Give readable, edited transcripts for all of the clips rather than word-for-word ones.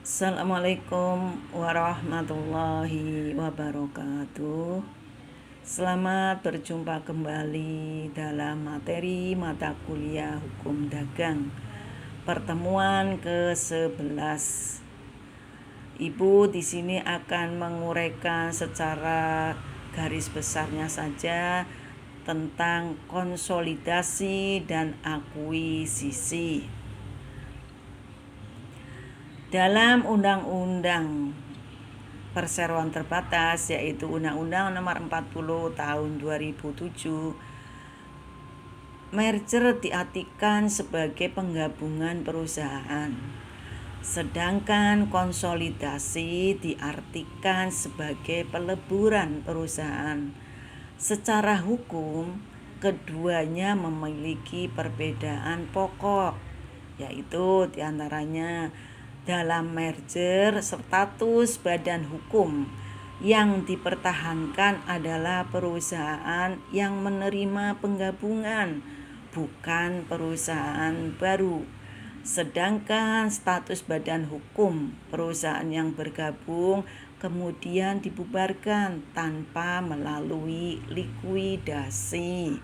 Assalamualaikum warahmatullahi wabarakatuh. Selamat berjumpa kembali dalam materi mata kuliah Hukum Dagang pertemuan ke-11. Ibu di sini akan menguraikan secara garis besarnya saja tentang konsolidasi dan akuisisi. Dalam Undang-Undang Perseroan Terbatas, yaitu Undang-Undang Nomor 40 Tahun 2007, merger diartikan sebagai penggabungan perusahaan, sedangkan konsolidasi diartikan sebagai peleburan perusahaan. Secara hukum, keduanya memiliki perbedaan pokok, yaitu diantaranya dalam merger status badan hukum yang dipertahankan adalah perusahaan yang menerima penggabungan, bukan perusahaan baru. Sedangkan status badan hukum perusahaan yang bergabung kemudian dibubarkan tanpa melalui likuidasi.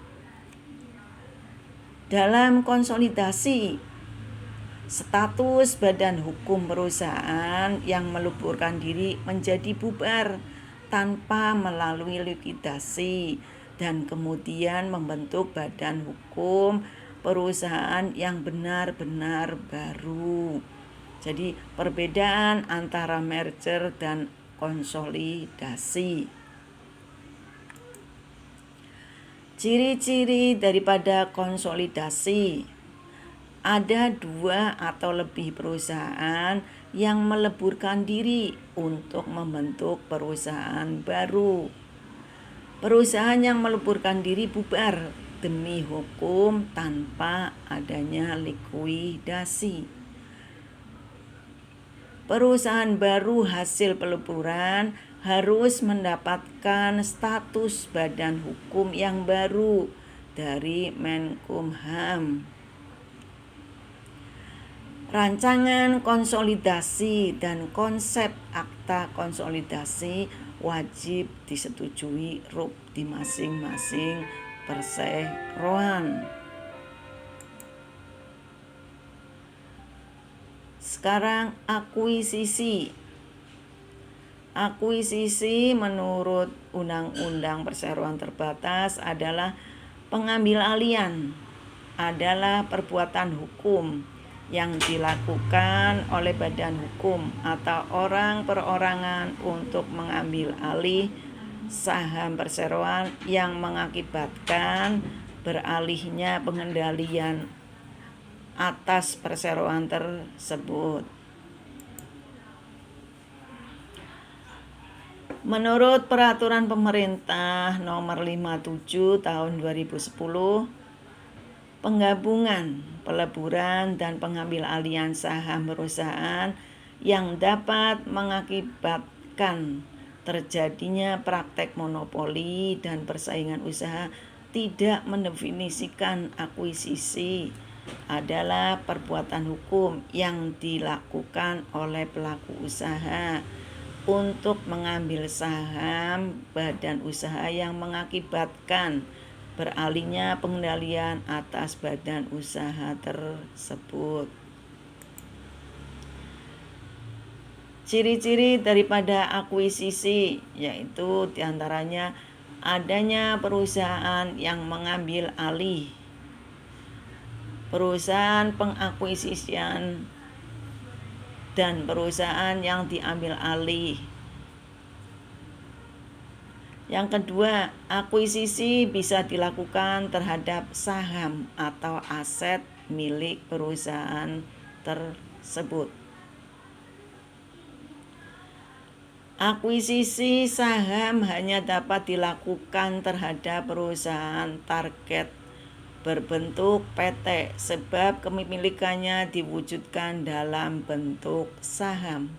Dalam konsolidasi, status badan hukum perusahaan yang meleburkan diri menjadi bubar tanpa melalui likuidasi dan kemudian membentuk badan hukum perusahaan yang benar-benar baru. Jadi perbedaan antara merger dan konsolidasi. Ciri-ciri daripada konsolidasi: ada 2 atau lebih perusahaan yang meleburkan diri untuk membentuk perusahaan baru. Perusahaan yang meleburkan diri bubar demi hukum tanpa adanya likuidasi. Perusahaan baru hasil peleburan harus mendapatkan status badan hukum yang baru dari Menkumham. Rancangan konsolidasi dan konsep akta konsolidasi wajib disetujui RUP di masing-masing perseroan. Sekarang akuisisi. Akuisisi menurut Undang-Undang Perseroan Terbatas adalah pengambil alihan, adalah perbuatan hukum yang dilakukan oleh badan hukum atau orang perorangan untuk mengambil alih saham perseroan yang mengakibatkan beralihnya pengendalian atas perseroan tersebut. Menurut Peraturan Pemerintah Nomor 57 Tahun 2010, penggabungan, peleburan, dan pengambil alihan saham perusahaan yang dapat mengakibatkan terjadinya praktek monopoli dan persaingan usaha tidak mendefinisikan akuisisi adalah perbuatan hukum yang dilakukan oleh pelaku usaha untuk mengambil saham badan usaha yang mengakibatkan beralihnya pengendalian atas badan usaha tersebut. Ciri-ciri daripada akuisisi yaitu diantaranya adanya perusahaan yang mengambil alih, perusahaan pengakuisisian, dan perusahaan yang diambil alih. Yang kedua, akuisisi bisa dilakukan terhadap saham atau aset milik perusahaan tersebut. Akuisisi saham hanya dapat dilakukan terhadap perusahaan target berbentuk PT sebab kepemilikannya diwujudkan dalam bentuk saham.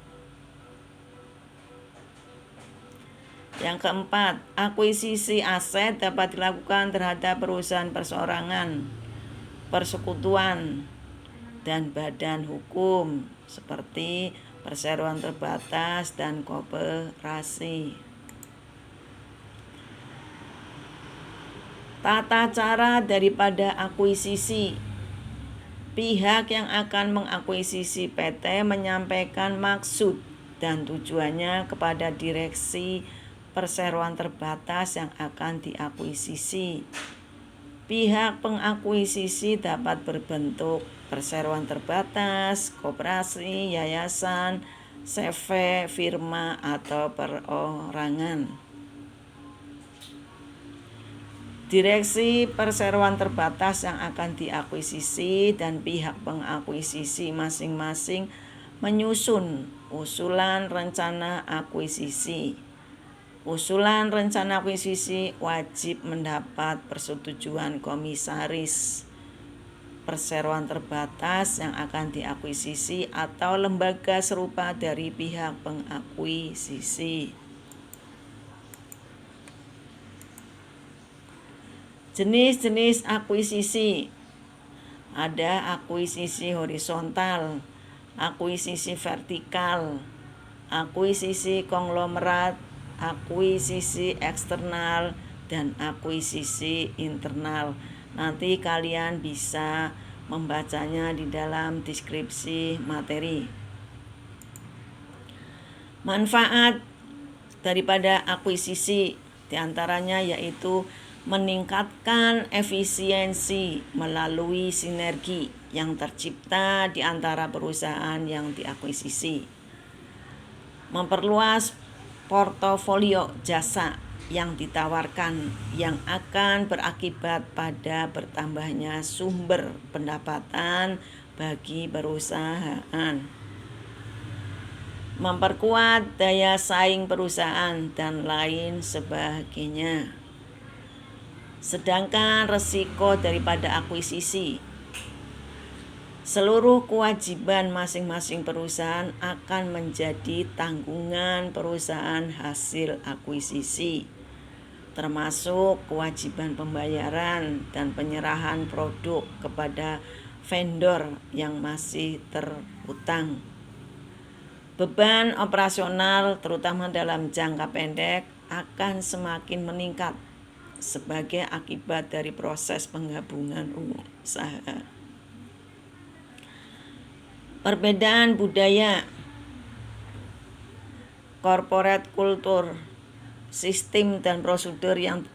Yang keempat, akuisisi aset dapat dilakukan terhadap perusahaan perseorangan, persekutuan, dan badan hukum seperti perseroan terbatas dan koperasi. Tata cara daripada akuisisi. Pihak yang akan mengakuisisi PT menyampaikan maksud dan tujuannya kepada direksi perseroan terbatas yang akan diakuisisi. Pihak pengakuisisi dapat berbentuk perseroan terbatas, koperasi, yayasan, CV, firma, atau perorangan. Direksi perseroan terbatas yang akan diakuisisi dan pihak pengakuisisi masing-masing menyusun usulan rencana akuisisi. Usulan rencana akuisisi wajib mendapat persetujuan komisaris perseroan terbatas yang akan diakuisisi atau lembaga serupa dari pihak pengakuisisi. Jenis-jenis akuisisi. Ada akuisisi horizontal, akuisisi vertikal, akuisisi konglomerat, akuisisi eksternal, dan akuisisi internal. Nanti kalian bisa membacanya di dalam deskripsi materi. Manfaat daripada akuisisi diantaranya yaitu meningkatkan efisiensi melalui sinergi yang tercipta di antara perusahaan yang diakuisisi, memperluas portofolio jasa yang ditawarkan yang akan berakibat pada bertambahnya sumber pendapatan bagi perusahaan, memperkuat daya saing perusahaan, dan lain sebagainya. Sedangkan resiko daripada akuisisi, seluruh kewajiban masing-masing perusahaan akan menjadi tanggungan perusahaan hasil akuisisi, termasuk kewajiban pembayaran dan penyerahan produk kepada vendor yang masih terhutang. Beban operasional terutama dalam jangka pendek akan semakin meningkat sebagai akibat dari proses penggabungan usaha. Perbedaan budaya, corporate culture, sistem dan prosedur yang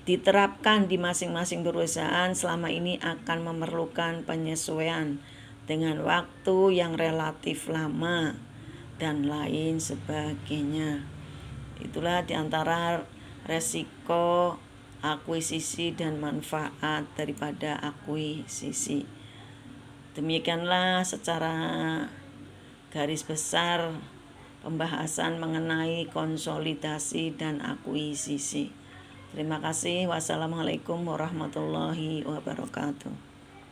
diterapkan di masing-masing perusahaan selama ini akan memerlukan penyesuaian dengan waktu yang relatif lama dan lain sebagainya. Itulah diantara resiko akuisisi dan manfaat daripada akuisisi. Demikianlah secara garis besar pembahasan mengenai konsolidasi dan akuisisi. Terima kasih. Wassalamualaikum warahmatullahi wabarakatuh.